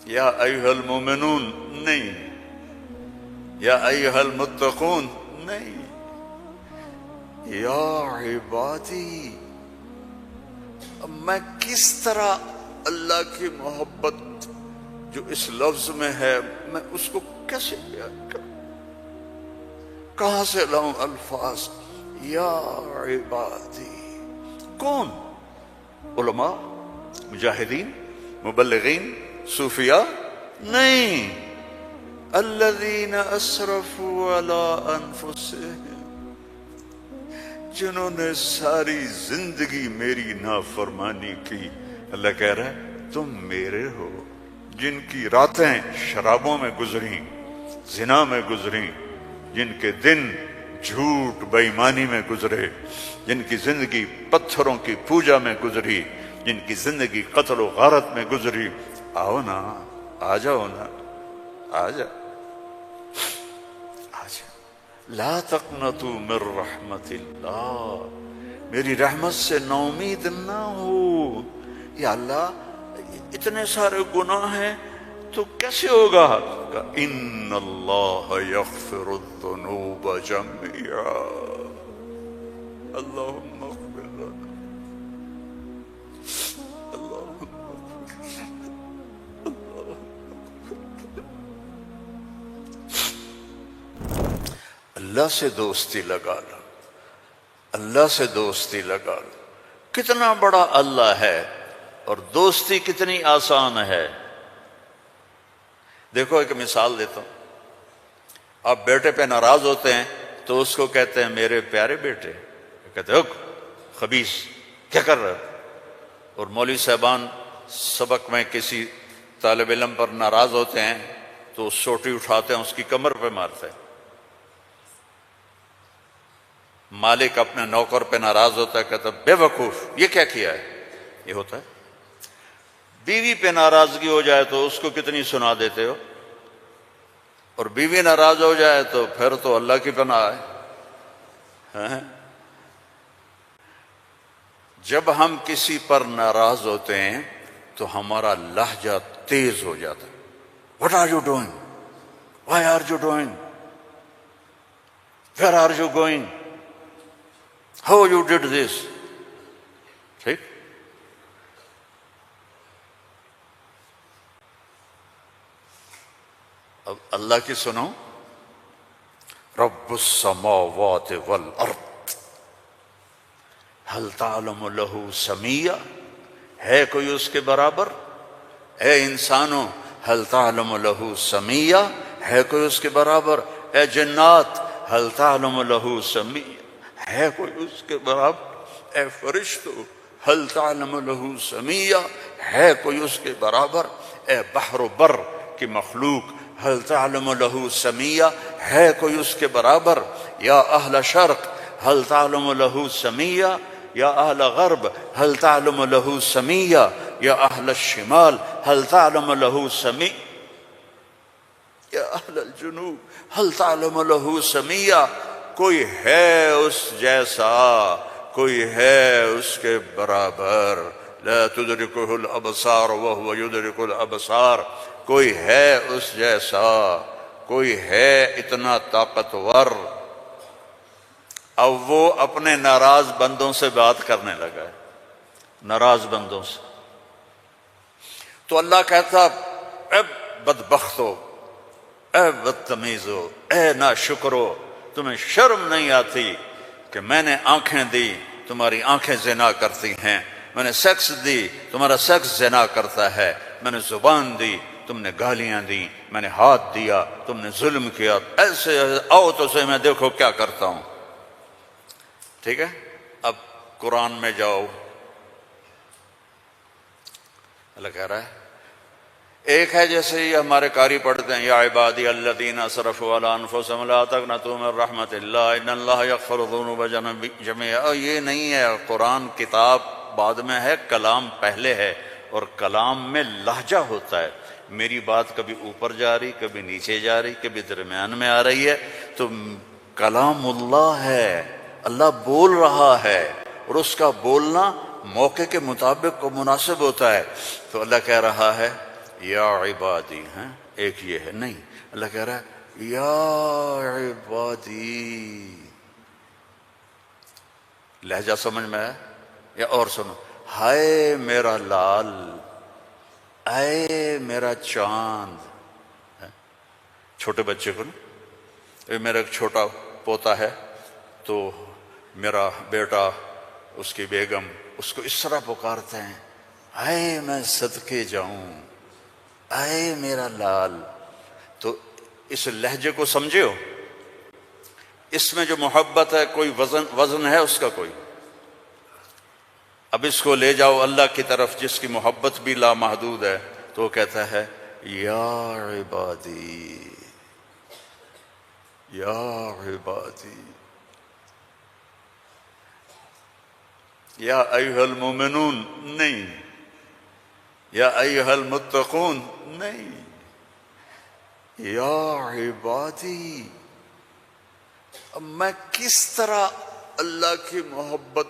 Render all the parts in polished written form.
یا ایھا المومنون نہیں، یا ایھا المتقون نہیں، یا عبادی۔ اب میں کس طرح اللہ کی محبت جو اس لفظ میں ہے میں اس کو کیسے بیان کروں؟ کہاں سے لاؤں الفاظ؟ یا عبادی۔ کون؟ علماء، مجاہدین، مبلغین، صوفیاء؟ نہیں، الذین اسرفوا علی انفسہم، جنہوں نے ساری زندگی میری نافرمانی کی۔ اللہ کہہ رہا ہے تم میرے ہو، جن کی راتیں شرابوں میں گزری، زنا میں گزری، جن کے دن جھوٹ بے ایمانی میں گزرے، جن کی زندگی پتھروں کی پوجا میں گزری، جن کی زندگی قتل و غارت میں گزری۔ آؤ نا، آ جاؤ نا، آ جاؤ، آ جاؤ۔ لا تقنطوا من رحمت اللہ، میری رحمت سے نا امید نہ ہو۔ یا اللہ اتنے سارے گناہ ہیں تو کیسے ہوگا؟ ان اللہ یغفر الذنوب جميعا، اللہم اغفر لنا، اللہم اللہ سے دوستی لگا لو، اللہ سے دوستی لگا لو۔ کتنا بڑا اللہ ہے اور دوستی کتنی آسان ہے۔ دیکھو ایک مثال دیتا ہوں، آپ بیٹے پہ ناراض ہوتے ہیں تو اس کو کہتے ہیں میرے پیارے بیٹے، کہتے ہیں خبیث کیا کر رہے ہو؟ اور مولوی صاحبان سبق میں کسی طالب علم پر ناراض ہوتے ہیں تو سوٹی اٹھاتے ہیں اس کی کمر پہ مارتے ہیں۔ مالک اپنے نوکر پہ ناراض ہوتا ہے، کہتا ہے بے وقوف یہ کیا کیا ہے؟ یہ ہوتا ہے۔ بیوی پہ ناراضگی ہو جائے تو اس کو کتنی سنا دیتے ہو، اور بیوی ناراض ہو جائے تو پھر تو اللہ کی پناہ ہے۔ جب ہم کسی پر ناراض ہوتے ہیں تو ہمارا لہجہ تیز ہو جاتا ہے۔ What are you doing? Why are you doing? Where are you going? How you did this? ٹھیک؟ اب اللہ کی سنو، رب السماوات والارض هل تعلم له سمیہ، ہے کوئی اس کے برابر؟ اے انسانوں هل تعلم له سمیہ، ہے کوئی اس کے برابر؟ اے جنات هل تعلم له سمیہ، ہے کوئی اس کے برابر؟ اے فرشتو هل تعلم له سمیہ، ہے کوئی اس کے برابر؟ اے بحر و بر کی مخلوق هل تعلم له سمیہ، ہے کوئی اس کے برابر؟ یا اہل شرق هل تعلم له سمیہ، یا اہل غرب هل تعلم له سمیہ، یا اہل الشمال هل تعلم له سمیہ، یا اہل الجنوب هل تعلم له سمیہ۔ کوئی ہے اس جیسا، کوئی ہے اس کے برابر؟ لا تدرکہ الابصار وہو یدرک الابصار، کوئی ہے اس جیسا، کوئی ہے اتنا طاقتور۔ اب وہ اپنے ناراض بندوں سے بات کرنے لگا ہے، ناراض بندوں سے۔ تو اللہ کہتا اے بدبختو، اے بدتمیزو، اے ناشکرو، تمہیں شرم نہیں آتی کہ میں نے آنکھیں دی، تمہاری آنکھیں زنا کرتی ہیں، میں نے سیکس دی، تمہارا سیکس زنا کرتا ہے، میں نے زبان دی، تم نے گالیاں دی، میں نے ہاتھ دیا، تم نے ظلم کیا، ایسے آؤ تو سے میں دیکھو کیا کرتا ہوں۔ ٹھیک ہے، اب قرآن میں جاؤ، اللہ کہہ رہا ہے ایک ہے جیسے یہ ہمارے قاری پڑھتے ہیں، یا عبادی الذین اسرفوا علی انفسہم لا تقنطوا من رحمت اللہ ان اللہ یغفر الذنوب جميعا۔ یہ نہیں ہے، قرآن کتاب بعد میں ہے، کلام پہلے ہے، اور کلام میں لہجہ ہوتا ہے۔ میری بات کبھی اوپر جا رہی، کبھی نیچے جا رہی، کبھی درمیان میں آ رہی ہے، تو کلام اللہ ہے، اللہ بول رہا ہے، اور اس کا بولنا موقع کے مطابق کو مناسب ہوتا ہے۔ تو اللہ کہہ رہا ہے یا عبادی ہیں، ایک یہ ہے نہیں، اللہ کہہ رہا ہے یا عبادی. لہجہ سمجھ میں ہے یا اور سنو؟ ہائے میرا لال، اے میرا چاند. چھوٹے بچے کو نا، میرا ایک چھوٹا پوتا ہے تو میرا بیٹا، اس کی بیگم اس کو اس طرح پکارتے ہیں، اے میں صدقے جاؤں، اے میرا لال. تو اس لہجے کو سمجھے ہو؟ اس میں جو محبت ہے کوئی وزن ہے اس کا کوئی؟ اب اس کو لے جاؤ اللہ کی طرف جس کی محبت بھی لامحدود ہے، تو وہ کہتا ہے یا عبادی، یا عبادی، یا ایھا المومنون نہیں، یا ایھا المتقون نہیں، یا عبادی. اب میں کس طرح اللہ کی محبت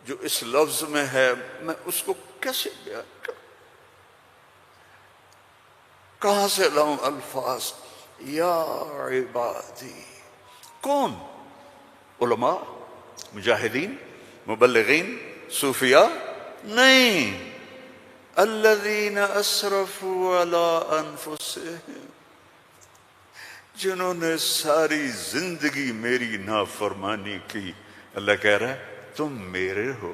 جو اس لفظ میں ہے میں اس کو کیسے بیان کروں؟ کہاں سے لاؤں الفاظ؟ یا عبادی. کون؟ علماء، مجاہدین، مبلغین، صوفیاء؟ نہیں، الذین اسرفوا علی انفسہم، جنہوں نے ساری زندگی میری نافرمانی کی. اللہ کہہ رہا ہے تم میرے ہو.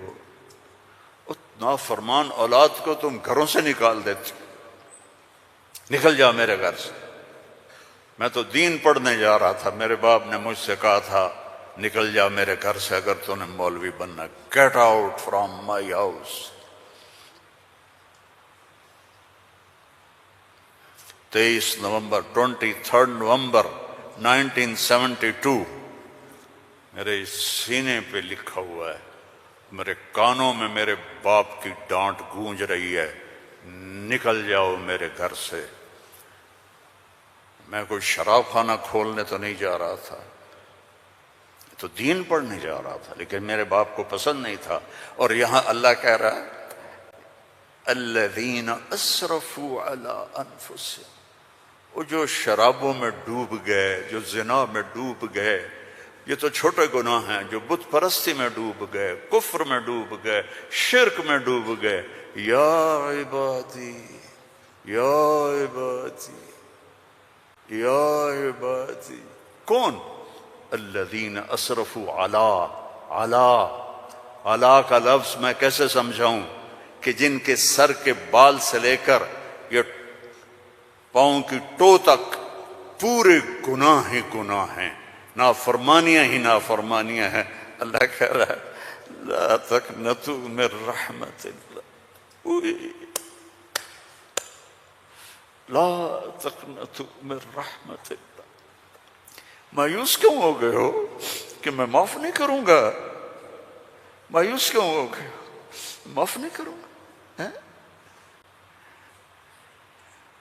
نافرمان اولاد کو تم گھروں سے نکال دیتے، نکل جا میرے گھر سے. میں تو دین پڑھنے جا رہا تھا، میرے باپ نے مجھ سے کہا تھا نکل جا میرے گھر سے اگر تو نے مولوی بننا. Get out from my house. 23 نومبر 1972 میرے سینے پہ لکھا ہوا ہے، میرے کانوں میں میرے باپ کی ڈانٹ گونج رہی ہے، نکل جاؤ میرے گھر سے. میں کوئی شراب خانہ کھولنے تو نہیں جا رہا تھا، تو دین پڑھنے جا رہا تھا، لیکن میرے باپ کو پسند نہیں تھا. اور یہاں اللہ کہہ رہا ہے الذین اسرفوا علی انفسہم، وہ جو شرابوں میں ڈوب گئے، جو زنا میں ڈوب گئے. یہ تو چھوٹے گناہ ہیں. جو بت پرستی میں ڈوب گئے، کفر میں ڈوب گئے، شرک میں ڈوب گئے. یا عبادی، یا عبادی، یا عبادی. کون؟ الذین اسرفوا علی کا لفظ میں کیسے سمجھاؤں کہ جن کے سر کے بال سے لے کر یہ پاؤں کی ٹو تک پورے گناہ ہی گناہ ہیں، نافرمانیاں ہی نافرمانیاں ہیں. اللہ کہہ رہا ہے لا تقنطوا من رحمت اللہ، لا تقنطوا من رحمت اللہ. مایوس کیوں ہو گئے ہو کہ میں معاف نہیں کروں گا؟ مایوس کیوں ہو گئے ہو؟ معاف نہیں کروں گا.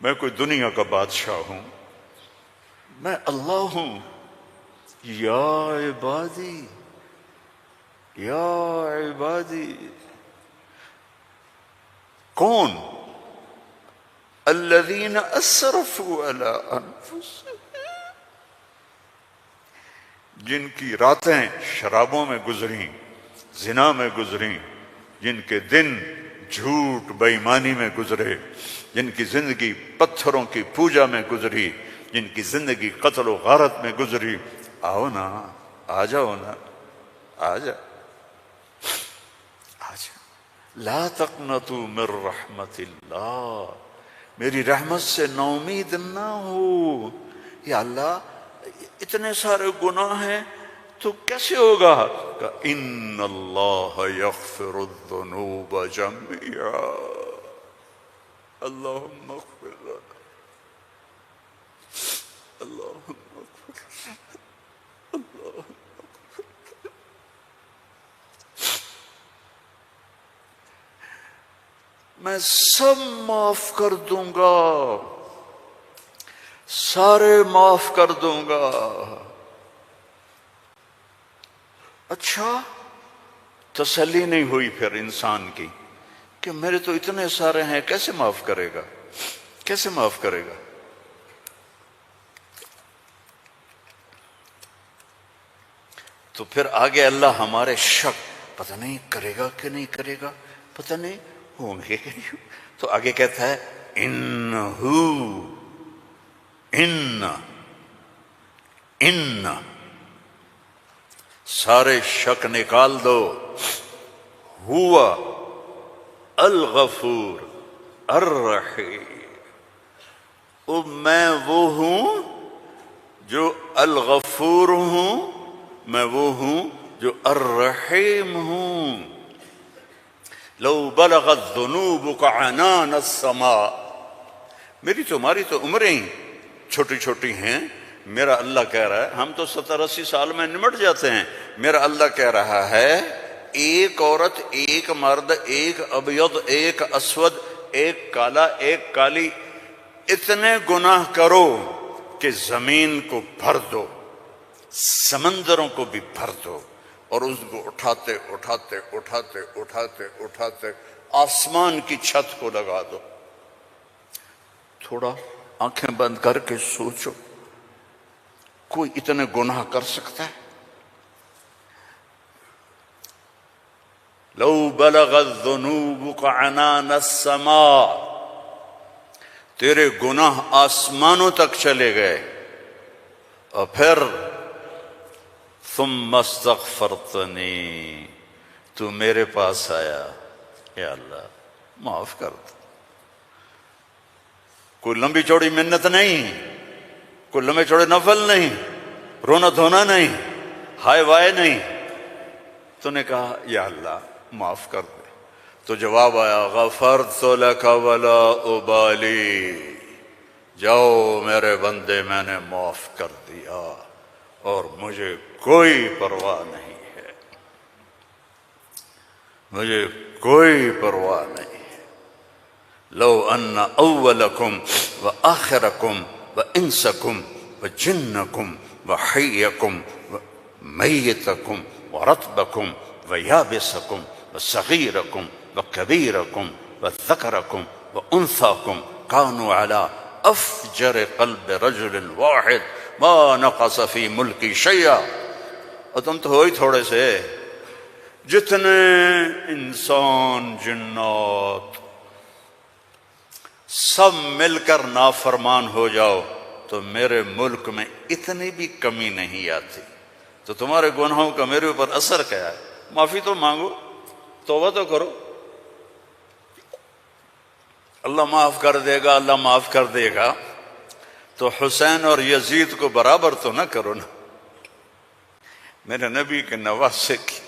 میں کوئی دنیا کا بادشاہ ہوں؟ میں اللہ ہوں. یا عبادی، یا عبادی. کون؟ الذین اسرفوا علی انفسہم، جن کی راتیں شرابوں میں گزریں، زنا میں گزریں، جن کے دن جھوٹ بے ایمانی میں گزرے، جن کی زندگی پتھروں کی پوجا میں گزری، جن کی زندگی قتل و غارت میں گزری. آؤ نا، آ جاؤ نا، آ جا، آ جا. لا تقنطوا من رحمت اللہ، میری رحمت سے نا امید نہ ہو. یا اللہ اتنے سارے گناہ ہیں تو کیسے ہوگا؟ کہ ان اللہ یغفر الذنوب جميعا، اللہم اغفر لنا، اللہم اغفر لنا، اللہم اغفر لنا. میں سب معاف کر دوں گا، سارے معاف کر دوں گا. اچھا، تسلی نہیں ہوئی پھر انسان کی کہ میرے تو اتنے سارے ہیں کیسے معاف کرے گا؟ کیسے معاف کرے گا؟ تو پھر آگے اللہ ہمارے شک، پتہ نہیں کرے گا کہ نہیں کرے گا، پتہ نہیں ہوں گے کہ نہیں، تو آگے کہتا ہے ان سارے شک نکال دو، ہوا الغفور الرحیم، میں وہ ہوں جو الغفور ہوں، میں وہ ہوں جو الرحیم ہوں۔ لو بلغت ذنوبک عنان السماء، میری تمہاری تو عمریں ہی چھوٹی چھوٹی ہیں، میرا اللہ کہہ رہا ہے، ہم تو 70-80 سال میں نمٹ جاتے ہیں، میرا اللہ کہہ رہا ہے ایک عورت، ایک مرد، ایک ابیض، ایک اسود، ایک کالا، ایک کالی، اتنے گناہ کرو کہ زمین کو بھر دو، سمندروں کو بھی بھر دو، اور اس کو اٹھاتے اٹھاتے اٹھاتے اٹھاتے اٹھاتے آسمان کی چھت کو لگا دو۔ تھوڑا آنکھیں بند کر کے سوچو، کوئی اتنے گناہ کر سکتا ہے؟ لو بلغت ذنوبک عنان السماء، تیرے گناہ آسمانوں تک چلے گئے، اور پھر ثم استغفرتنی، تو میرے پاس آیا، یا اللہ معاف کر دو۔ کوئی لمبی چوڑی منت نہیں، کوئی لمبے چوڑے نفل نہیں، رونا دھونا نہیں، ہائے وائے نہیں، تو نے کہا یا اللہ معاف کر دے، تو جواب آیا غفرت لک ولا ابالی، جاؤ میرے بندے میں نے معاف کر دیا اور مجھے کوئی پرواہ نہیں ہے، مجھے کوئی پرواہ نہیں ہے۔ لو ان اولکم وآخرکم وانسکم وجنکم وحیکم ومیتکم ورطبکم ویابسکم وصغیرکم وکبیرکم وذکرکم وانثاکم کانوا علی افجر قلب رجل واحد ما نقص فی ملکی شیئا، اور تم تو ہو ہی تھوڑے سے، جتنے انسان جنات سب مل کر نافرمان ہو جاؤ تو میرے ملک میں اتنی بھی کمی نہیں آتی، تو تمہارے گناہوں کا میرے اوپر اثر کیا ہے؟ معافی تو مانگو، توبہ تو کرو، اللہ معاف کر دے گا، اللہ معاف کر دے گا۔ تو حسین اور یزید کو برابر تو نہ کرو نا، میرے نبی کے نواسے کی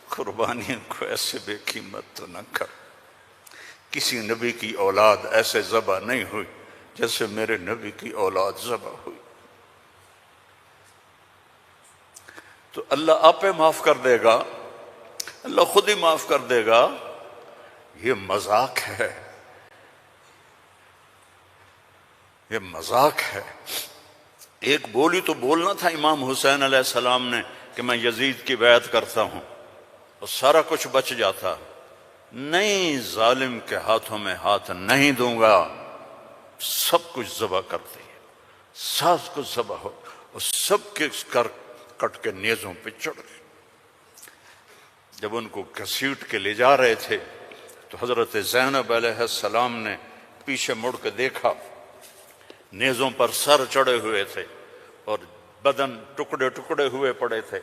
قربانیوں کو ایسے بے قیمت تو نہ کرو۔ کسی نبی کی اولاد ایسے ذبح نہیں ہوئی جیسے میرے نبی کی اولاد ذبح ہوئی، تو اللہ آپ پہ معاف کر دے گا، اللہ خود ہی معاف کر دے گا۔ یہ مذاق ہے، یہ مذاق ہے۔ ایک بولی تو بولنا تھا امام حسین علیہ السلام نے کہ میں یزید کی بیعت کرتا ہوں اور سارا کچھ بچ جاتا، نہیں، ظالم کے ہاتھوں میں ہاتھ نہیں دوں گا، سب کچھ ذبح کر دیا، سب کچھ ذبح ہو، اور سب کے کٹ کے نیزوں پہ چڑھ گئے۔ جب ان کو گھسیٹ کے لے جا رہے تھے تو حضرت زینب علیہ السلام نے پیچھے مڑ کے دیکھا، نیزوں پر سر چڑھے ہوئے تھے اور بدن ٹکڑے ٹکڑے ہوئے پڑے تھے،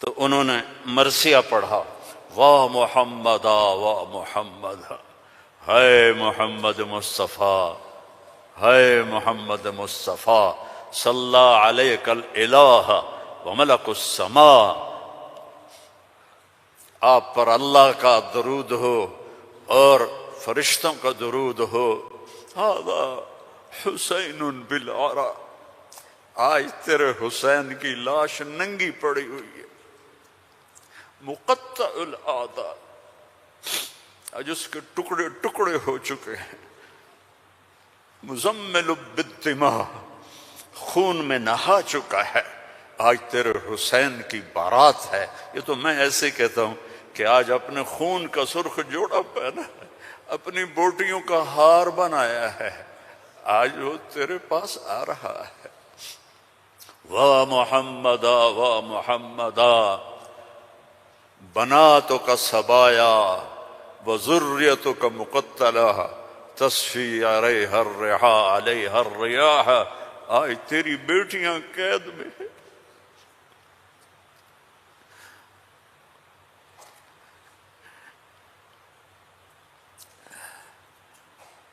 تو انہوں نے مرثیہ پڑھا، واہ محمدا واہ محمد، ہے محمد مصطفیٰ، ہے محمد مصطفیٰ، صلی علیک الالہ وملک السماء، آپ پر اللہ کا درود ہو اور فرشتوں کا درود ہو، ھذا حسین بالعرا، آج تیرے حسین کی لاش ننگی پڑی ہوئی ہے، مقطع الاعضاء، آج اس کے ٹکڑے ٹکڑے ہو چکے ہیں، مزمل بالدماء، خون میں نہا چکا ہے، آج تیرے حسین کی بارات ہے۔ یہ تو میں ایسے کہتا ہوں کہ آج اپنے خون کا سرخ جوڑا پہنا ہے، اپنی بوٹیوں کا ہار بنایا ہے، آج وہ تیرے پاس آ رہا ہے۔ وا محمدا وا محمدا بناتک سبایا وذریتک مقتلہ تصفی علیہ الرحا علیہ الریاح، آج تیری بیٹیاں قید میں ہیں،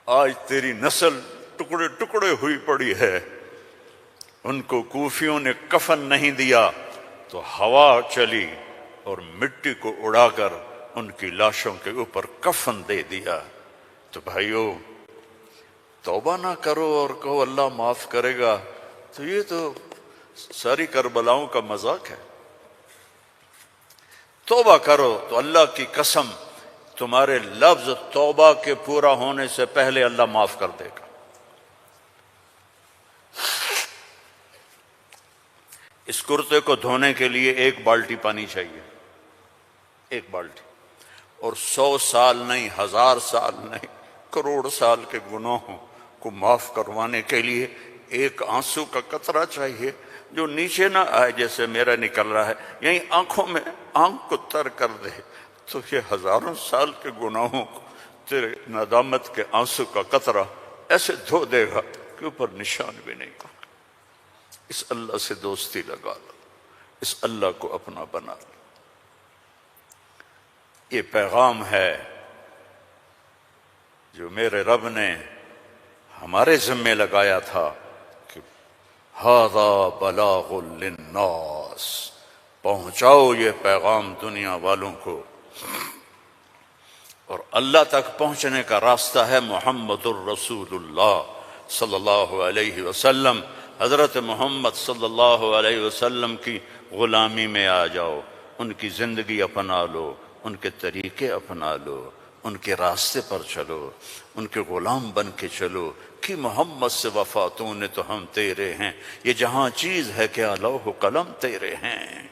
آج تیری نسل ٹکڑے ٹکڑے ہوئی پڑی ہے۔ ان کو کوفیوں نے کفن نہیں دیا تو ہوا چلی اور مٹی کو اڑا کر ان کی لاشوں کے اوپر کفن دے دیا۔ تو بھائیو، توبہ نہ کرو اور کہو اللہ معاف کرے گا، تو یہ تو ساری کربلاؤں کا مذاق ہے۔ توبہ کرو تو اللہ کی قسم تمہارے لفظ توبہ کے پورا ہونے سے پہلے اللہ معاف کر دے گا۔ اس کرتے کو دھونے کے لیے 1 بالٹی پانی چاہیے، 1 بالٹی، اور 100 سال نہیں، 1000 سال نہیں، کروڑ سال کے گناہوں کو معاف کروانے کے لیے 1 آنسو کا قطرہ چاہیے جو نیچے نہ آئے جیسے میرا نکل رہا ہے، یہیں آنکھوں میں آنکھ کو تر کر دے، تو یہ ہزاروں سال کے گناہوں کو تیرے ندامت کے آنسو کا قطرہ ایسے دھو دے گا کہ اوپر نشان بھی نہیں ہوگا۔ اس اللہ سے دوستی لگا لو، اس اللہ کو اپنا بنا لو۔ یہ پیغام ہے جو میرے رب نے ہمارے ذمے لگایا تھا کہ ھذا بلاغ للناس، پہنچاؤ یہ پیغام دنیا والوں کو۔ اور اللہ تک پہنچنے کا راستہ ہے محمد الرسول اللہ صلی اللہ علیہ وسلم۔ حضرت محمد صلی اللہ علیہ وسلم کی غلامی میں آ جاؤ، ان کی زندگی اپنا لو، ان کے طریقے اپنا لو، ان کے راستے پر چلو، ان کے غلام بن کے چلو کہ محمد سے وفاتوں نے تو ہم تیرے ہیں، یہ جہاں چیز ہے کیا لوح و قلم تیرے ہیں۔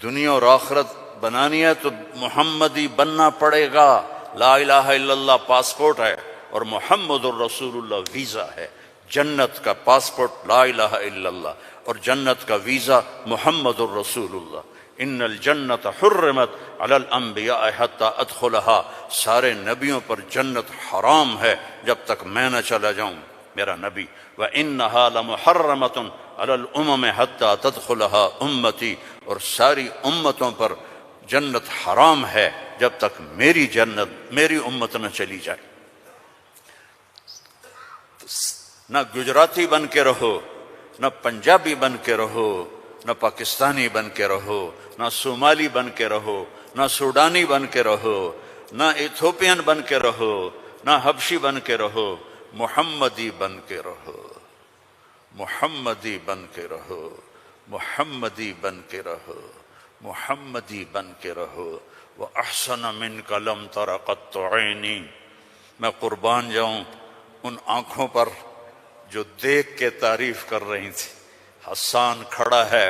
دنیا اور آخرت بنانی ہے تو محمدی بننا پڑے گا۔ لا الہ الا اللہ پاسپورٹ ہے اور محمد الرسول اللہ ویزا ہے۔ جنت کا پاسپورٹ لا الہ الا اللہ اور جنت کا ویزا محمد الرسول اللہ۔ ان الجنت حرمت علی الانبیاء حتی ادخلہا، سارے نبیوں پر جنت حرام ہے جب تک میں نہ چلا جاؤں، میرا نبی۔ وَإِنَّهَا لَمُحَرَّمَةٌ عَلَى الْأُمَمِ حَتَّى تَدْخُلَهَا أُمَّتِي، اور ساری امتوں پر جنت حرام ہے جب تک میری امت نہ چلی جائے۔ نہ گجراتی بن کے رہو، نہ پنجابی بن کے رہو، نہ پاکستانی بن کے رہو، نہ صومالی بن کے رہو، نہ سوڈانی بن کے رہو، نہ ایتھوپین بن کے رہو، نہ حبشی بن کے رہو، محمدی بن کے رہو، محمدی بن کے رہو، محمدی بن کے رہو، محمدی بن کے رہو۔ وَأَحْسَنَ مِنْكَ لَمْ تَرَ قَطُّ عَيْنِي، میں قربان جاؤں ان آنکھوں پر جو دیکھ کے تعریف کر رہی تھی۔ حسان کھڑا ہے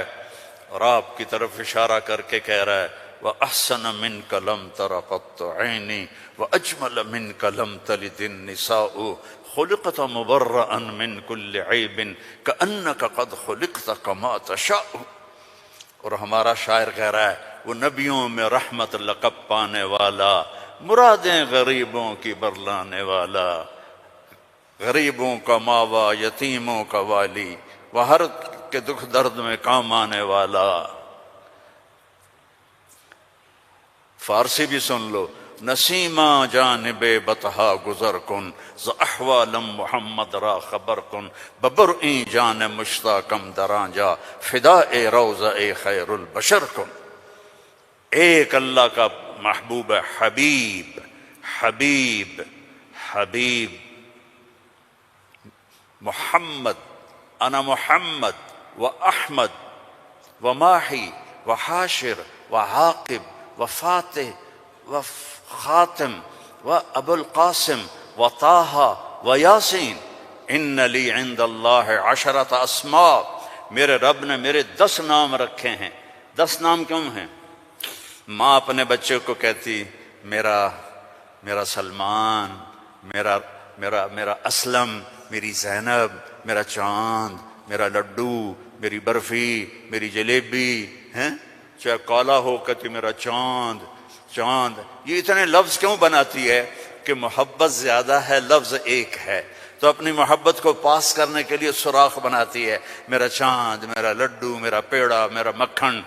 اور آپ کی طرف اشارہ کر کے کہہ رہا ہے وَأَحْسَنَ مِنْكَ لَمْ تَرَ قَطُّ عَيْنِي وَأَجْمَلَ مِنْكَ لَمْ تَلِدِ النِّسَاءُ خُلِقْتَ مُبَرَّأً مِنْ كُلِّ عَيْبٍ كَأَنَّكَ قَدْ خُلِقْتَ كَمَا تَشَاءُ۔ اور ہمارا شاعر کہہ رہا ہے وہ نبیوں میں رحمت لقب پانے والا، مرادیں غریبوں کی برلانے والا، غریبوں کا ماوا، یتیموں کا والی، وہ ہر کے دکھ درد میں کام آنے والا۔ فارسی بھی سن لو، نسیمہ جانب بطحا گزر کن ز احوالم محمد را خبر کن ببرئیں جان مشتاقم دراں جا فدائے روضہ خیر البشر کن۔ ایک اللہ کا محبوب ہے، حبیب حبیب حبیب محمد، انا محمد و احمد و ماحی و حاشر و عاقب و فاتح و خاتم و ابو القاسم و طٰہٰ و یاسین۔ ان لی عند اللہ 10 اسماء، میرے رب نے میرے 10 نام رکھے ہیں۔ 10 نام کیوں ہیں؟ ماں اپنے بچے کو کہتی میرا سلمان، میرا اسلم، میری زینب، میرا چاند، میرا لڈو، میری برفی، میری جلیبی، ہیں چاہے کالا ہو کہتی میرا چاند چاند۔ یہ اتنے لفظ کیوں بناتی ہے؟ کہ محبت زیادہ ہے، لفظ ایک ہے، تو اپنی محبت کو پاس کرنے کے لیے سوراخ بناتی ہے، میرا چاند، میرا لڈو، میرا پیڑا، میرا مکھن۔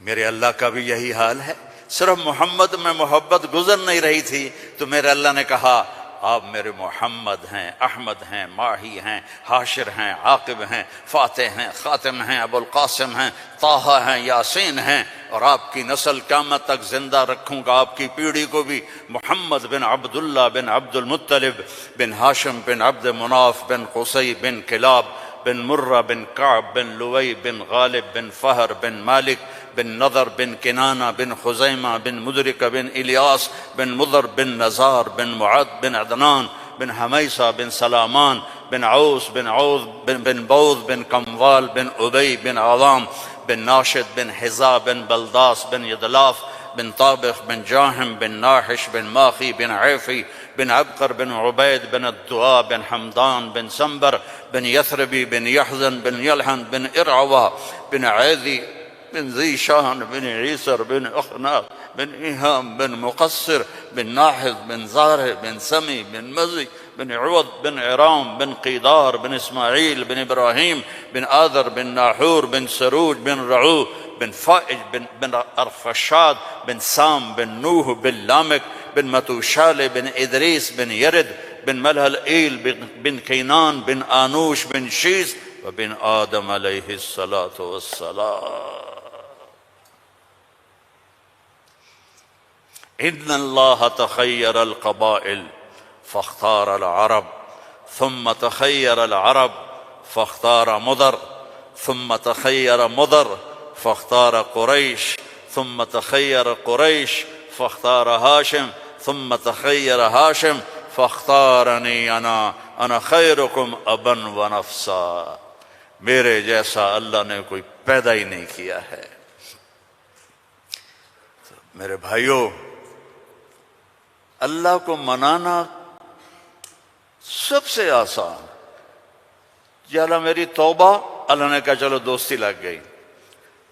میرے اللہ کا بھی یہی حال ہے، صرف محمد میں محبت گزر نہیں رہی تھی تو میرے اللہ نے کہا آپ میرے محمد ہیں، احمد ہیں، ماہی ہیں، حاشر ہیں، عاقب ہیں، فاتح ہیں، خاتم ہیں، ابو القاسم ہیں، طٰہٰ ہیں، یاسین ہیں، اور آپ کی نسل قیامت تک زندہ رکھوں گا، آپ کی پیڑھی کو بھی محمد بن عبداللہ بن عبد المطلب بن ہاشم بن عبد مناف بن قصی بن کلاب بن مرہ بن کعب بن لوئی بن غالب بن فہر بن مالک بن نضر بن کنانہ بن خزیمہ بن مدرکہ بن الیاس بن مضر بن نزار بن معد بن عدنان بن حمیسہ بن سلامان بن عوس بن عوذ بن بوذ بن کموال بن عبی بن عوام بن ناشد بن حزا بن بلداس بن یدلاف بن طابخ بن جاہم بن ناحش بن ماخی بن عیفی بن عبقر بن عبید بن الدعاء بن حمدان بن سنبر بن یثربی بن یحزن بن یلحن بن ارعوہ بن عیدی بن ذی شان بن عیسر بن اخناق بن ایہام بن مقصر بن ناحذ بن زارہ بن سمی بن مزی بن عوض بن عرام بن قیدار بن اسماعیل بن ابراہیم بن آذر بن ناحور بن سروج بن رعو بن فائج بن ارفشاد بن سام بن نوح بن لامک بن متوشال بن ادریس بن یرد بن ملہلئیل بن کینان بن آنوش بن شیس وبن آدم علیہ الصلاة والسلام۔ ان اللہ تخیر القبائل فاختار العرب ثم تخیر العرب فاختار مضر ثم تخیر مضر فاختار قریش ثم تخیر قریش فاختار ہاشم ثم تخیر ہاشم فاختارنی انا خیرکم ابا و نفسا۔ میرے جیسا اللہ نے کوئی پیدا ہی نہیں کیا ہے۔ میرے بھائیوں، اللہ کو منانا سب سے آسان۔ یا اللہ میری توبہ، اللہ نے کہا چلو دوستی لگ گئی،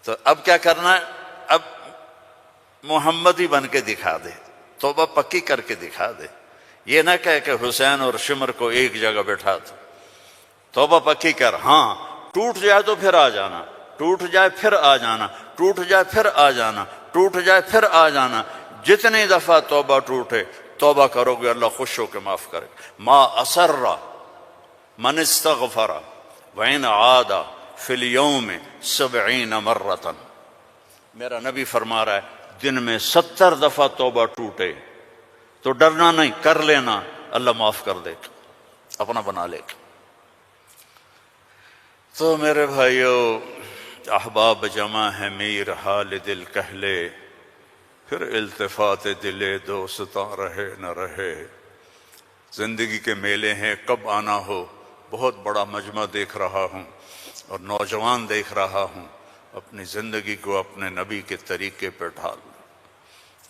تو اب کیا کرنا ہے؟ اب محمدی بن کے دکھا دے، توبہ پکی کر کے دکھا دے۔ یہ نہ کہے کہ حسین اور شمر کو ایک جگہ بیٹھا دو، توبہ پکی کر۔ ہاں ٹوٹ جائے تو پھر آ جانا، ٹوٹ جائے پھر آ جانا، ٹوٹ جائے پھر آ جانا، ٹوٹ جائے پھر آ جانا۔ جتنی دفعہ توبہ ٹوٹے توبہ کرو گے اللہ خوش ہو کے معاف کرے۔ ما اسر من استغفر وإن عاد فی اليوم 70 مرۃ۔ میرا نبی فرما رہا ہے دن میں 70 دفعہ توبہ ٹوٹے تو ڈرنا نہیں، کر لینا، اللہ معاف کر دے گا، اپنا بنا لے گا۔ تو میرے بھائیو، احباب جمع ہے میر حال دل کہہ لے، پھر التفات دل دوستاں رہے نہ رہے۔ زندگی کے میلے ہیں، کب آنا ہو، بہت بڑا مجمع دیکھ رہا ہوں اور نوجوان دیکھ رہا ہوں، اپنی زندگی کو اپنے نبی کے طریقے پہ ڈھال۔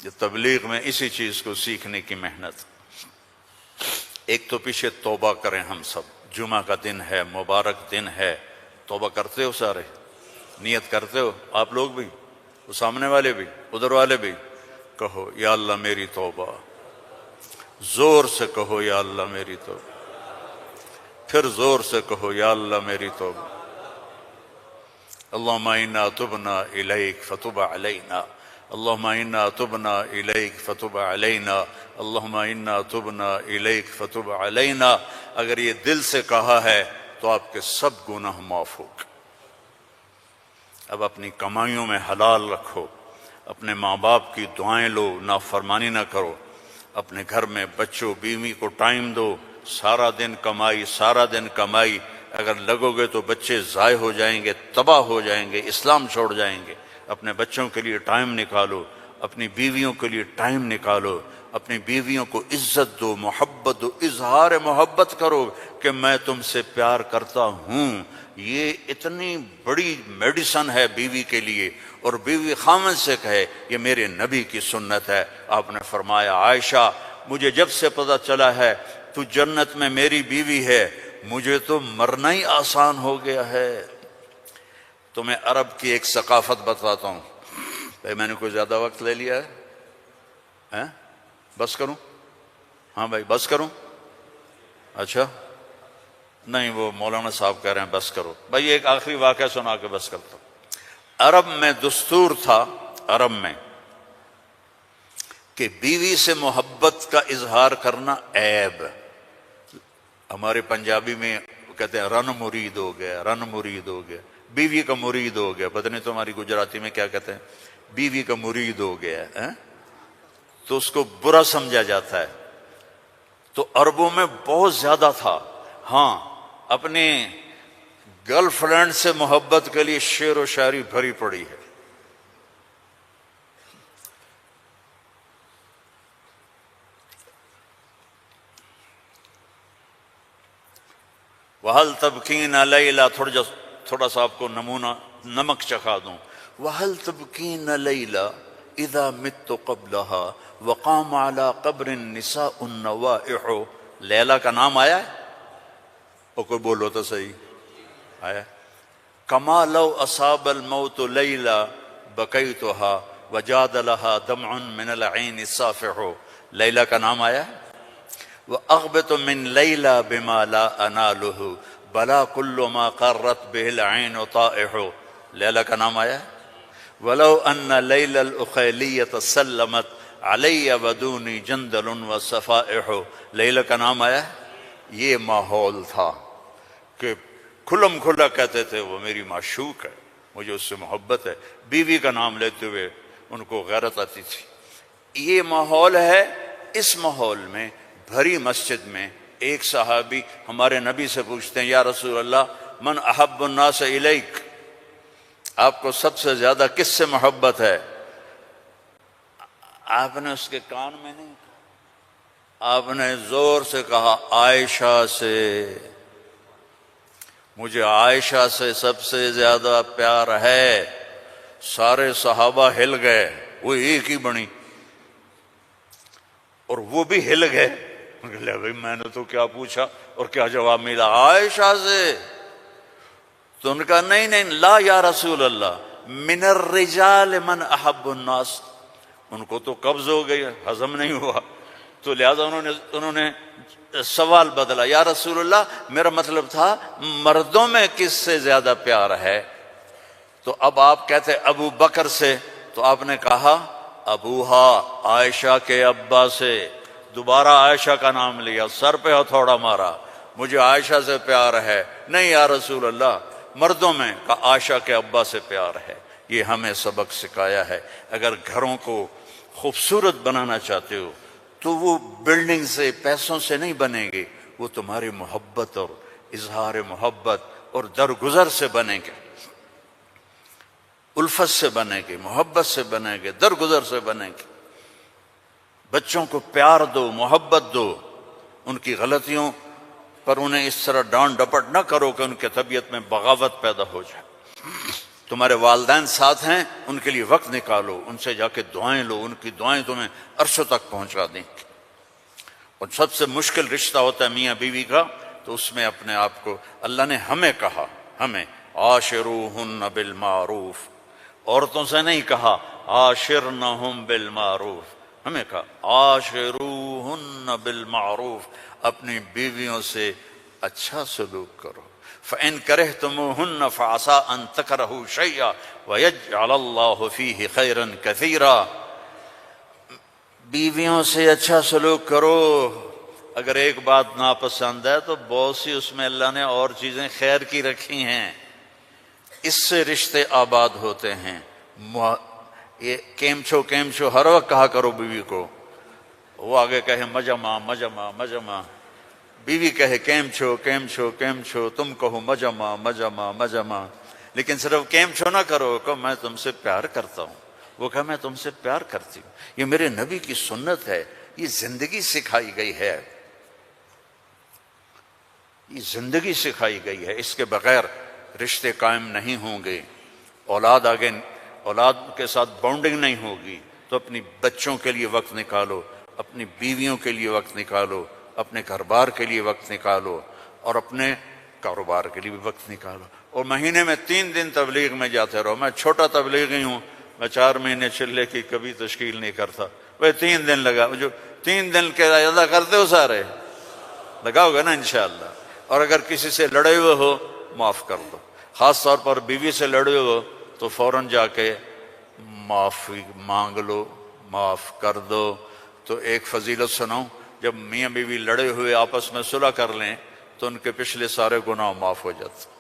یہ تبلیغ میں اسی چیز کو سیکھنے کی محنت۔ ایک تو پیچھے توبہ کریں ہم سب، جمعہ کا دن ہے، مبارک دن ہے، توبہ کرتے ہو سارے؟ نیت کرتے ہو آپ لوگ بھی، وہ سامنے والے بھی، ادھر والے بھی؟ کہو یا اللہ میری توبہ، زور سے کہو یا اللہ میری توبہ، پھر زور سے کہو یا اللہ میری توبہ۔ اللہم انا تبنا الیک فتب علینا، اللہم انا تبنا الیک فتب علینا، اللہم انا تبنا الیک فتب علینا۔ اگر یہ دل سے کہا ہے تو آپ کے سب گناہ معاف ہو گئے۔ اب اپنی کمائیوں میں حلال رکھو، اپنے ماں باپ کی دعائیں لو، نافرمانی نہ کرو، اپنے گھر میں بچوں بیوی کو ٹائم دو۔ سارا دن کمائی، سارا دن کمائی، اگر لگو گے تو بچے ضائع ہو جائیں گے، تباہ ہو جائیں گے، اسلام چھوڑ جائیں گے۔ اپنے بچوں کے لیے ٹائم نکالو، اپنی بیویوں کے لیے ٹائم نکالو، اپنی بیویوں کو عزت دو، محبت دو، اظہار محبت کرو کہ میں تم سے پیار کرتا ہوں۔ یہ اتنی بڑی میڈیسن ہے بیوی کے لیے، اور بیوی خامن سے کہے یہ میرے نبی کی سنت ہے۔ آپ نے فرمایا عائشہ مجھے جب سے پتہ چلا ہے تو جنت میں میری بیوی ہے، مجھے تو مرنا ہی آسان ہو گیا ہے۔ تمہیں عرب کی ایک ثقافت بتاتا ہوں۔ بھائی میں نے کوئی زیادہ وقت لے لیا ہے؟ بس کروں؟ ہاں بھائی بس کروں؟ اچھا نہیں، وہ مولانا صاحب کہہ رہے ہیں بس کرو۔ بھائی ایک آخری واقعہ سنا کے بس کرتا ہوں۔ عرب میں دستور تھا، عرب میں، کہ بیوی سے محبت کا اظہار کرنا عیب۔ ہمارے پنجابی میں کہتے ہیں رن مرید ہو گیا، رن مرید ہو گیا، بیوی کا مرید ہو گیا۔ پتہ نہیں تمہاری گجراتی میں کیا کہتے ہیں، بیوی کا مرید ہو گیا ہے، تو اس کو برا سمجھا جاتا ہے۔ تو عربوں میں بہت زیادہ تھا۔ ہاں اپنے گرل فرینڈ سے محبت کے لیے شعر و شاعری بھری پڑی ہے۔ وَهَلْ تَبْكِينَ لَيْلَا، تھوڑا سا آپ کو نمونہ نمک چکھا دوں۔ وَهَلْ تَبْكِينَ لَيْلَا إِذَا مِتُّ قَبْلَهَا وَقَامَ عَلَى قَبْرِ النِّسَاءُ النَّوَائِحُ۔ لیلا کا نام آیا ہے؟ اور کوئی بولو تو صحیح آیا۔ كَمَا لَوْ أَصَابَ الْمَوْتُ لَيْلَا بَكَيْتُهَا وَجَادَ لَهَا دَمْعٌ مِّنَ الْعَيْنِ الصَّافِحُ۔ لیلا کا نام آیا ہے؟ وَأَغْبِطُ مِن لَيْلَا بِمَا لَا أَنَالُهُ بَلَا كُلُّ مَا قَرَّتْ بِهِ الْعَيْنُ طَائِحُ۔ لیلا کا نام آیا ہے؟ وَلَوْ أَنَّ لَيْلَ الْأُخَيْلِيَّةَ سَلَّمَتْ عَلَيَّ وَدُونِي جَنْدَلٌ وَصَفَائِحُ۔ لیلا کا نام آیا ہے؟ یہ ماحول تھا کہ کھلم کھلا کہتے تھے وہ میری معشوق ہے، مجھے اس سے محبت ہے، بیوی کا نام لیتے ہوئے ان کو غیرت آتی تھی۔ یہ ماحول ہے۔ اس ماحول میں بھری مسجد میں ایک صحابی ہمارے نبی سے پوچھتے ہیں یا رسول اللہ من احب الناس الیک، آپ کو سب سے زیادہ کس سے محبت ہے؟ آپ نے اس کے کان میں نہیں کہا، آپ نے زور سے کہا عائشہ سے، مجھے عائشہ سے سب سے زیادہ پیار ہے۔ سارے صحابہ ہل گئے، وہ ایک ہی بنی اور وہ بھی ہل گئے۔ لے بھائی میں نے تو کیا پوچھا اور کیا جواب ملا، عائشہ سے۔ تو ان کا نہیں نہیں لا یا رسول اللہ من الرجال من احب الناس، ان کو تو قبض ہو گئی، ہضم نہیں ہوا، تو لہذا انہوں نے سوال بدلا، یا رسول اللہ میرا مطلب تھا مردوں میں کس سے زیادہ پیار ہے؟ تو اب آپ کہتے ابو بکر سے، تو آپ نے کہا ابوہا، عائشہ کے ابا سے۔ دوبارہ عائشہ کا نام لیا، سر پہ ہتھوڑا مارا، مجھے عائشہ سے پیار ہے۔ نہیں یا رسول اللہ مردوں میں، کہا عائشہ کے ابا سے پیار ہے۔ یہ ہمیں سبق سکھایا ہے۔ اگر گھروں کو خوبصورت بنانا چاہتے ہو تو وہ بلڈنگ سے، پیسوں سے نہیں بنے گے، وہ تمہاری محبت اور اظہار محبت اور درگزر سے بنے گے، الفت سے بنے گے، محبت سے بنے گے، درگزر سے بنے گے۔ بچوں کو پیار دو، محبت دو، ان کی غلطیوں پر انہیں اس طرح ڈانٹ ڈپٹ نہ کرو کہ ان کی طبیعت میں بغاوت پیدا ہو جائے۔ تمہارے والدین ساتھ ہیں، ان کے لیے وقت نکالو، ان سے جا کے دعائیں لو، ان کی دعائیں تمہیں عرشوں تک پہنچا دیں۔ اور سب سے مشکل رشتہ ہوتا ہے میاں بیوی کا، تو اس میں اپنے آپ کو، اللہ نے ہمیں کہا، ہمیں عاشروہن بالمعروف، عورتوں سے نہیں کہا عاشرنہم بالمعروف، ہمیں کہا عاشروہن بالمعروف، اپنی بیویوں سے اچھا سلوک کرو۔ فَإِن كَرِهْتُمُوهُنَّ فَعَسَىٰ أَن تَكْرَهُوا شَيْئًا وَيَجْعَلَ اللَّهُ فِيهِ خَيْرًا كَثِيرًا۔ بیویوں سے اچھا سلوک کرو، اگر ایک بات ناپسند ہے تو بہت سی اس میں اللہ نے اور چیزیں خیر کی رکھی ہیں، اس سے رشتے آباد ہوتے ہیں۔ یہ کیم چھو ہر وقت کہا کرو بیوی کو، وہ آگے کہے مجمع مجمع مجمع، بیوی کہے کیم چھو، تم کہو مجمع مجمع مجمع، لیکن صرف کیم چھو نہ کرو، کہ میں تم سے پیار کرتا ہوں، وہ کہا میں تم سے پیار کرتی ہوں۔ یہ میرے نبی کی سنت ہے یہ زندگی سکھائی گئی ہے، یہ زندگی سکھائی گئی ہے، اس کے بغیر رشتے قائم نہیں ہوں گے، اولاد کے ساتھ باؤنڈنگ نہیں ہوگی۔ تو اپنی بچوں کے لیے وقت نکالو، اپنی بیویوں کے لیے وقت نکالو، اپنے گھر بار کے لیے وقت نکالو، اور اپنے کاروبار کے لیے بھی وقت نکالو۔ اور مہینے میں 3 دن تبلیغ میں جاتے رہو۔ میں چھوٹا تبلیغی ہوں، میں 4 مہینے چلے کی کبھی تشکیل نہیں کرتا، وہ 3 دن لگا، جو 3 دن کے ادا کرتے ہو سارے لگاؤ گے نا انشاءاللہ۔ اور اگر کسی سے لڑے ہوئے ہو معاف کر دو، خاص طور پر بیوی سے لڑے ہو تو فوراً جا کے معافی مانگ لو، معاف کر دو۔ تو ایک فضیلت سناؤں، جب میاں بیوی لڑے ہوئے آپس میں صلح کر لیں تو ان کے پچھلے سارے گناہ معاف ہو جاتے۔